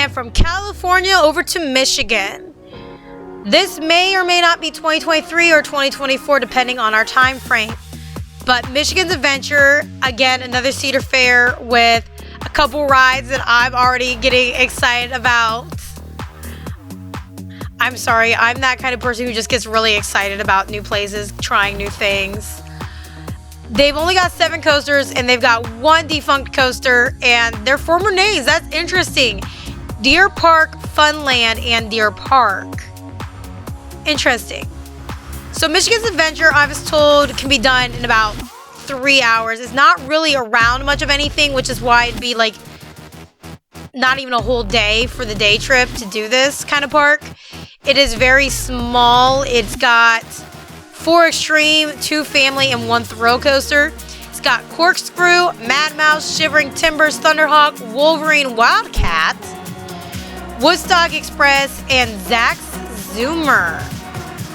went from California over to Michigan. This may or may not be 2023 or 2024 depending on our time frame. But Michigan's Adventure, again, another Cedar Fair with a couple rides that I'm already getting excited about. I'm sorry, I'm that kind of person who just gets really excited about new places, trying new things. They've only got 7 coasters and they've got 1 defunct coaster and their former names. That's interesting. Deer Park, Funland, and Deer Park. Interesting. So Michigan's Adventure, I was told, can be done in about 3 hours. It's not really around much of anything, which is why it'd be like not even a whole day for the day trip to do this kind of park. It is very small. It's got 4 extreme, 2 family, and 1 thrill coaster. It's got Corkscrew, Mad Mouse, Shivering Timbers, Thunderhawk, Wolverine, Wildcat, Woodstock Express, and Zach's Zoomer.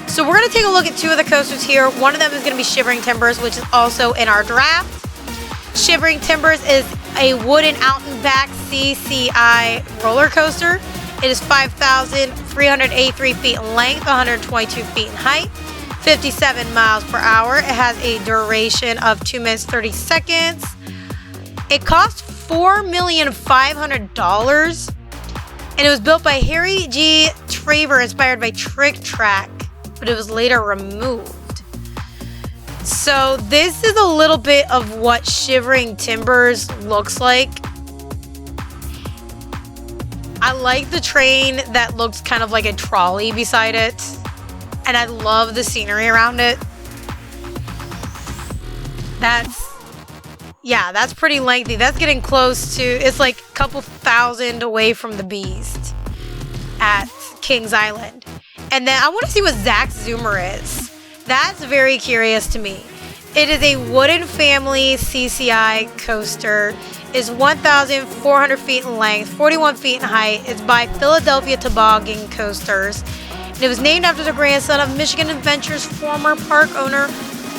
So we're going to take a look at 2 of the coasters here. One of them is going to be Shivering Timbers, which is also in our draft. Shivering Timbers is a wooden out and back CCI roller coaster. It is 5,383 feet in length, 122 feet in height, 57 miles per hour. It has a duration of 2 minutes 30 seconds. It cost $4,500,000, and it was built by Harry G. Traver, inspired by Trick Track, but it was later removed. So this is a little bit of what Shivering Timbers looks like. I like the train that looks kind of like a trolley beside it. And I love the scenery around it. That's pretty lengthy. That's getting close to, it's like a couple thousand away from the Beast at Kings Island. And then I want to see what Zach's Zoomer is. That's very curious to me. It is a wooden family CCI coaster. It's 1,400 feet in length, 41 feet in height. It's by Philadelphia Toboggan Coasters. And it was named after the grandson of Michigan Adventure's former park owner,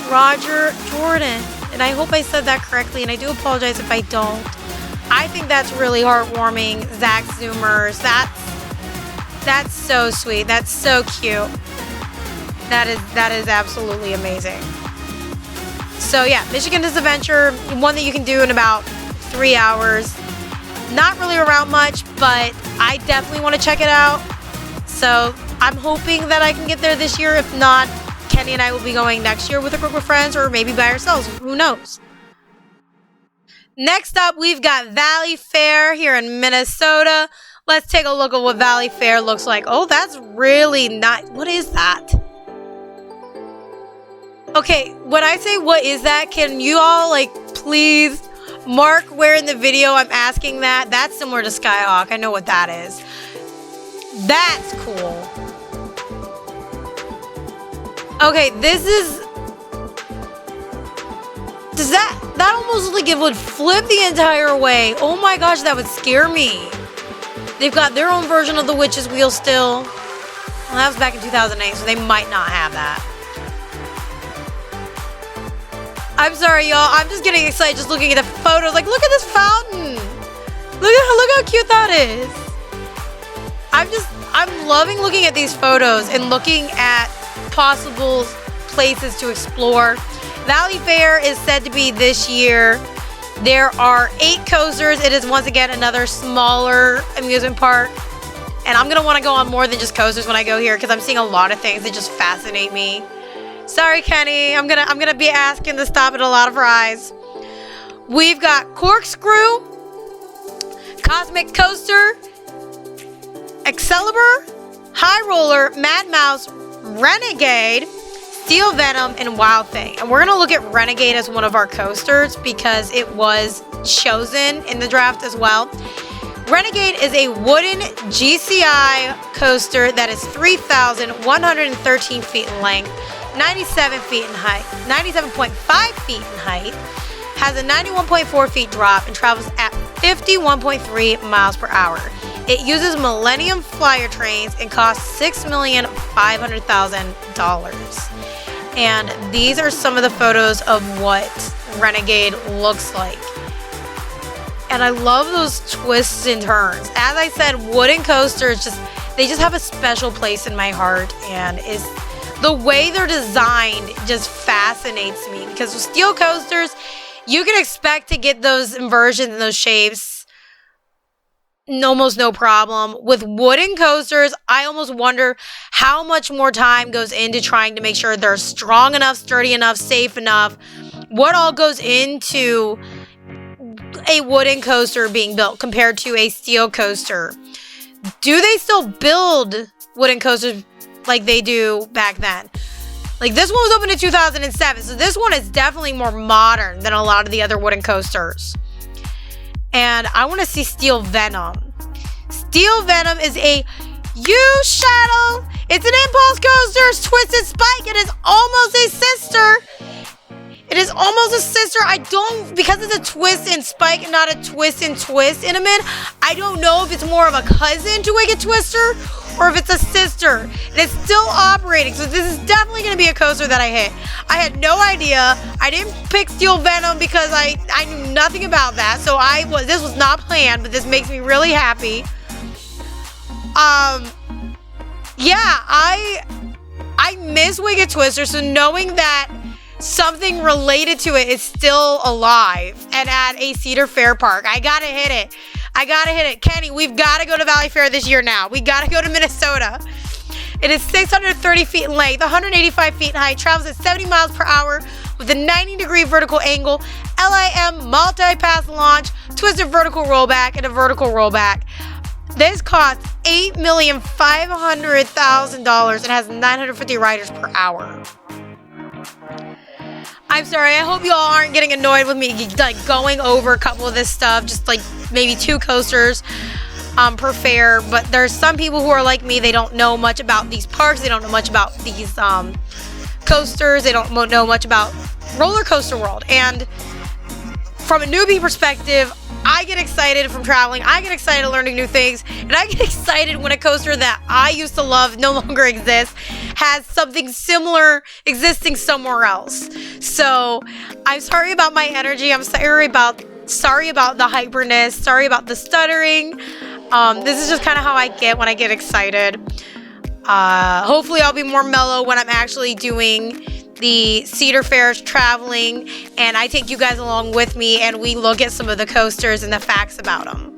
Roger Jordan. And I hope I said that correctly, and I do apologize if I don't. I think that's really heartwarming. Zach's Zoomers. That's so sweet. That's so cute. That is absolutely amazing. So yeah, Michigan's Adventure, one that you can do in about 3 hours. Not really around much, but I definitely want to check it out. So I'm hoping that I can get there this year. If not, Kenny and I will be going next year with a group of friends, or maybe by ourselves. Who knows? Next up, we've got Valleyfair here in Minnesota. Let's take a look at what Valleyfair looks like. Oh, that's really not. What is that? Okay, when I say what is that, can you all please mark where in the video I'm asking that? That's similar to Skyhawk. I know what that is. That's cool. Okay, this is... Does that almost look like it would flip the entire way? Oh my gosh, that would scare me. They've got their own version of the Witch's Wheel still. Well, that was back in 2008, so they might not have that. I'm sorry, y'all. I'm just getting excited just looking at the photos. Like, look at this fountain. Look how cute that is. I'm loving looking at these photos and looking at possible places to explore. Valleyfair is said to be this year. There are 8 coasters. It is once again another smaller amusement park. And I'm going to want to go on more than just coasters when I go here because I'm seeing a lot of things that just fascinate me. Sorry, Kenny. I'm gonna be asking to stop at a lot of rides. We've got Corkscrew, Cosmic Coaster, Excalibur, High Roller, Mad Mouse, Renegade, Steel Venom, and Wild Thing. And we're gonna look at Renegade as one of our coasters because it was chosen in the draft as well. Renegade is a wooden GCI coaster that is 3,113 feet in length, 97 feet in height, 97.5 feet in height, has a 91.4 feet drop, and travels at 51.3 miles per hour. It uses Millennium Flyer trains and costs $6,500,000. And these are some of the photos of what Renegade looks like. And I love those twists and turns. As I said, wooden coasters they just have a special place in my heart, and is the way they're designed just fascinates me, because with steel coasters, you can expect to get those inversions and those shapes almost no problem. With wooden coasters, I almost wonder how much more time goes into trying to make sure they're strong enough, sturdy enough, safe enough. What all goes into a wooden coaster being built compared to a steel coaster? Do they still build wooden coasters like they do back then? Like, this one was opened in 2007, so this one is definitely more modern than a lot of the other wooden coasters. And I want to see Steel Venom. Steel Venom is a U-shuttle. It's an impulse coaster. It's Twisted Spike. It is almost a sister. It is almost a sister. Because it's a twist and spike and not a twist and twist intimate, I don't know if it's more of a cousin to Wicked Twister or if it's a sister. And it's still operating, so this is definitely going to be a coaster that I hit. I had no idea. I didn't pick Steel Venom because I knew nothing about that, so this was not planned, but this makes me really happy. Yeah, I miss Wicked Twister, so knowing that something related to it is still alive and at a Cedar Fair park, I gotta hit it. Kenny, we've got to go to Valleyfair this year now. We got to go to Minnesota. It is 630 feet in length, 185 feet in height, travels at 70 miles per hour with a 90-degree vertical angle, LIM multi-path launch, twisted vertical rollback, and a vertical rollback. This costs $8,500,000 and has 950 riders per hour. I'm sorry, I hope you all aren't getting annoyed with me like going over a couple of this stuff, just like maybe 2 coasters per fair, but there's some people who are like me. They don't know much about these parks, they don't know much about these coasters, they don't know much about roller coaster world. And from a newbie perspective, I get excited from traveling, I get excited learning new things, and I get excited when a coaster that I used to love no longer exists, has something similar existing somewhere else. So I'm sorry about my energy, I'm sorry about the hyperness, sorry about the stuttering. This is just kind of how I get when I get excited. Hopefully I'll be more mellow when I'm actually doing the Cedar Fairs traveling, and I take you guys along with me and we look at some of the coasters and the facts about them.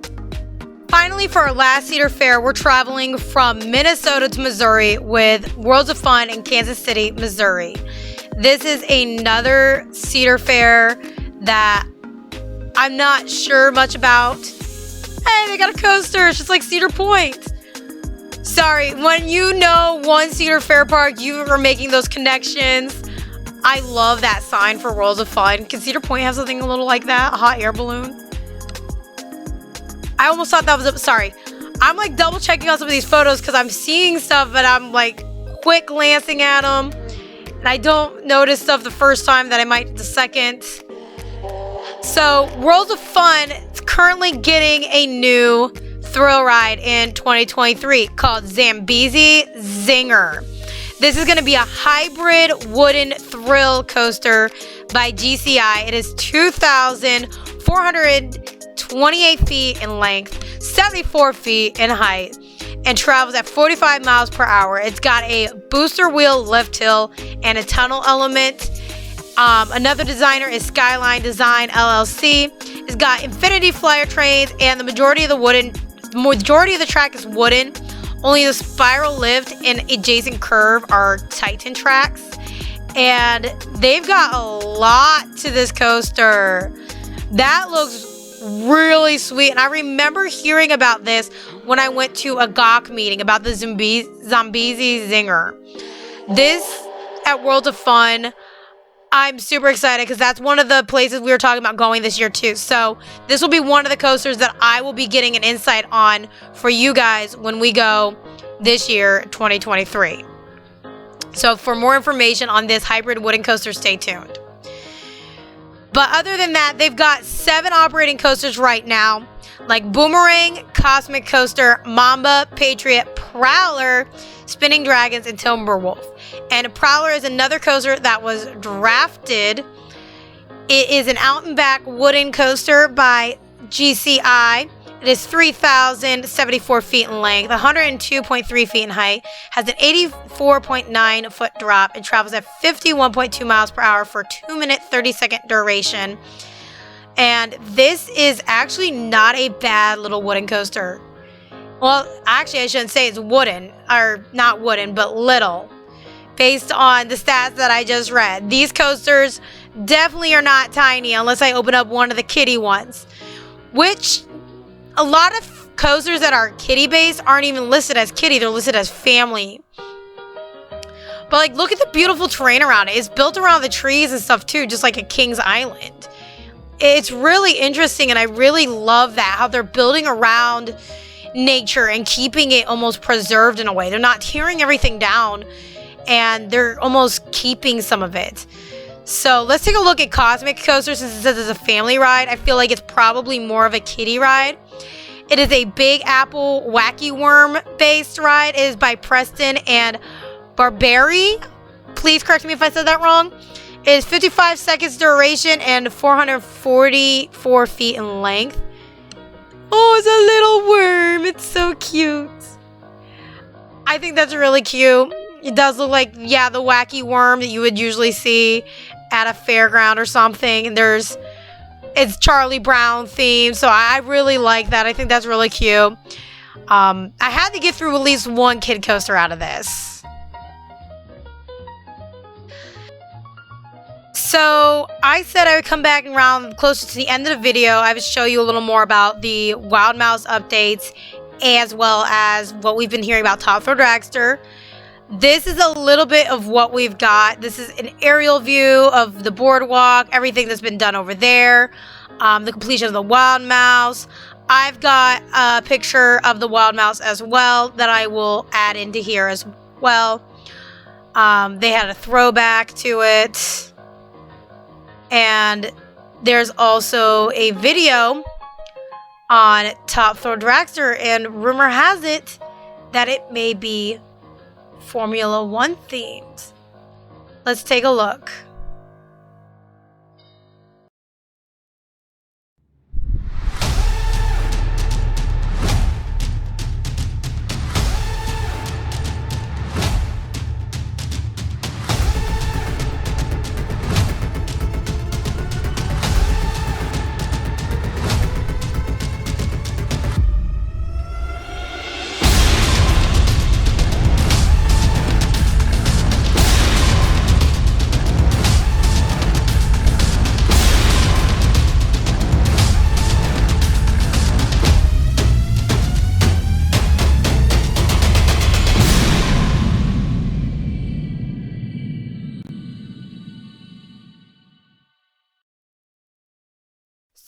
Finally, for our last Cedar Fair, we're traveling from Minnesota to Missouri with Worlds of Fun in Kansas City, Missouri. This is another Cedar Fair that I'm not sure much about. Hey, they got a coaster. It's just like Cedar Point. Sorry, when you know one Cedar Fair park, you are making those connections. I love that sign for Worlds of Fun. Can Cedar Point have something a little like that? A hot air balloon? I almost thought that was sorry. I'm like double checking on some of these photos because I'm seeing stuff, but I'm like quick glancing at them. And I don't notice stuff the first time that I might the second. So Worlds of Fun is currently getting a new thrill ride in 2023 called Zambezi Zinger. This is going to be a hybrid wooden thrill coaster by GCI. It is 2,428 feet in length, 74 feet in height, and travels at 45 miles per hour. It's got a booster wheel lift hill and a tunnel element. Another designer is Skyline Design LLC. It's got Infinity Flyer trains, and the majority of the track is wooden. Only the spiral lift and adjacent curve are Titan tracks. And they've got a lot to this coaster. That looks really sweet. And I remember hearing about this when I went to a GOC meeting about the Zambezi Zinger. This at World of Fun, I'm super excited because that's one of the places we were talking about going this year too. So this will be one of the coasters that I will be getting an insight on for you guys when we go this year, 2023. So for more information on this hybrid wooden coaster, stay tuned. But other than that, they've got 7 operating coasters right now, like Boomerang, Cosmic Coaster, Mamba, Patriot, Prowler, Spinning Dragons, and Timberwolf. And Prowler is another coaster that was drafted. It is an out and back wooden coaster by GCI. It is 3,074 feet in length, 102.3 feet in height, has an 84.9 foot drop, and travels at 51.2 miles per hour for a 2-minute 30-second duration. And this is actually not a bad little wooden coaster. Well, actually, I shouldn't say it's wooden, or not wooden, but little, based on the stats that I just read. These coasters definitely are not tiny unless I open up one of the kiddie ones, which a lot of coasters that are kiddie based aren't even listed as kiddie, they're listed as family. But like, look at the beautiful terrain around it. It's built around the trees and stuff too, just like a King's Island. It's really interesting, and I really love that, how they're building around nature and keeping it almost preserved in a way. They're not tearing everything down, and they're almost keeping some of it. So let's take a look at Cosmic Coaster. Since it says it's a family ride, I feel like it's probably more of a kiddie ride. It is a Big Apple Wacky Worm based ride. It is by Preston and Barberi. Please correct me if I said that wrong. It is 55 seconds duration and 444 feet in length. Oh, it's a little worm. It's so cute. I think that's really cute. It does look like, yeah, the wacky worm that you would usually see at a fairground or something. And it's Charlie Brown themed, so I really like that. I think that's really cute. I had to get through at least one kid coaster out of this. So I said I would come back around closer to the end of the video. I would show you a little more about the Wild Mouse updates, as well as what we've been hearing about Top Thrill Dragster. This is a little bit of what we've got. This is an aerial view of the boardwalk, everything that's been done over there, the completion of the Wild Mouse. I've got a picture of the Wild Mouse as well that I will add into here as well. They had a throwback to it. And there's also a video on Top Thrill Dragster, and rumor has it that it may be Formula One themed. Let's take a look.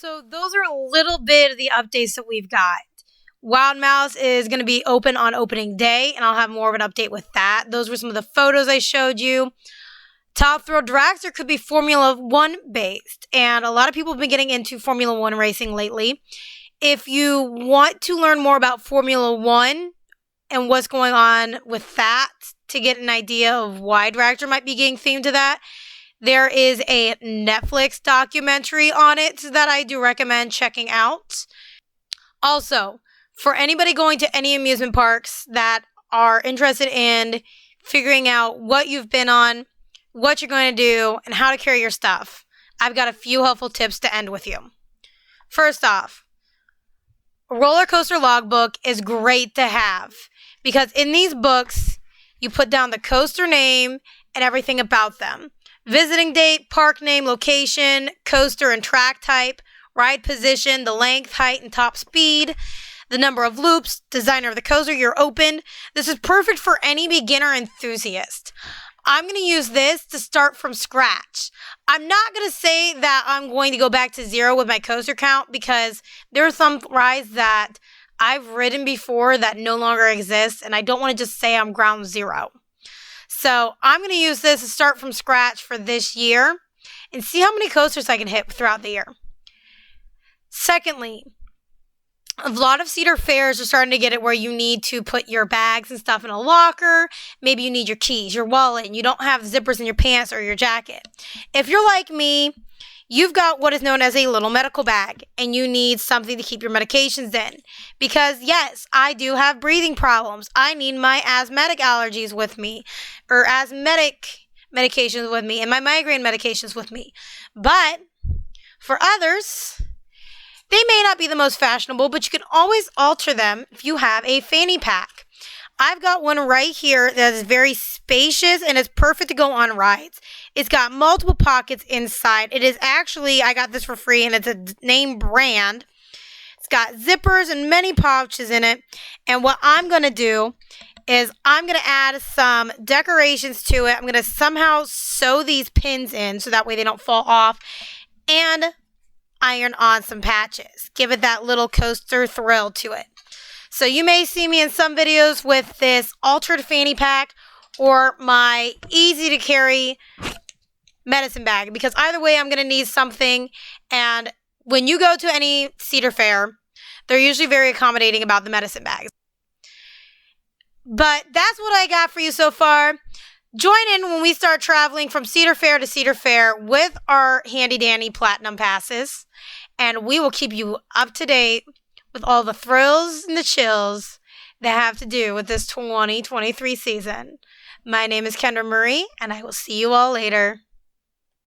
So those are a little bit of the updates that we've got. Wild Mouse is going to be open on opening day, and I'll have more of an update with that. Those were some of the photos I showed you. Top Thrill Dragster could be Formula One based, and a lot of people have been getting into Formula One racing lately. If you want to learn more about Formula One and what's going on with that, to get an idea of why Dragster might be getting themed to that, there is a Netflix documentary on it that I do recommend checking out. Also, for anybody going to any amusement parks that are interested in figuring out what you've been on, what you're going to do, and how to carry your stuff, I've got a few helpful tips to end with you. First off, a roller coaster logbook is great to have, because in these books, you put down the coaster name and everything about them. Visiting date, park name, location, coaster and track type, ride position, the length, height, and top speed, the number of loops, designer of the coaster you're opened. This is perfect for any beginner enthusiast. I'm going to use this to start from scratch. I'm not going to say that I'm going to go back to zero with my coaster count, because there are some rides that I've ridden before that no longer exist, and I don't want to just say I'm ground zero. So I'm going to use this to start from scratch for this year and see how many coasters I can hit throughout the year. Secondly, a lot of Cedar Fairs are starting to get it where you need to put your bags and stuff in a locker. Maybe you need your keys, your wallet, and you don't have zippers in your pants or your jacket. If you're like me, you've got what is known as a little medical bag, and you need something to keep your medications in. Because yes, I do have breathing problems. I need my asthmatic allergies with me, or asthmatic medications with me, and my migraine medications with me. But for others, they may not be the most fashionable, but you can always alter them if you have a fanny pack. I've got one right here that is very spacious and it's perfect to go on rides. It's got multiple pockets inside. It is actually, I got this for free, and it's a name brand. It's got zippers and many pouches in it. And what I'm going to do is I'm going to add some decorations to it. I'm going to somehow sew these pins in so that way they don't fall off, and iron on some patches. Give it that little coaster thrill to it. So you may see me in some videos with this altered fanny pack or my easy to carry medicine bag, because either way I'm going to need something. And when you go to any Cedar Fair, they're usually very accommodating about the medicine bags. But that's what I got for you so far. Join in when we start traveling from Cedar Fair to Cedar Fair with our handy dandy platinum passes, and we will keep you up to date with all the thrills and the chills that have to do with this 2023 season. My name is Kendra Marie, and I will see you all later.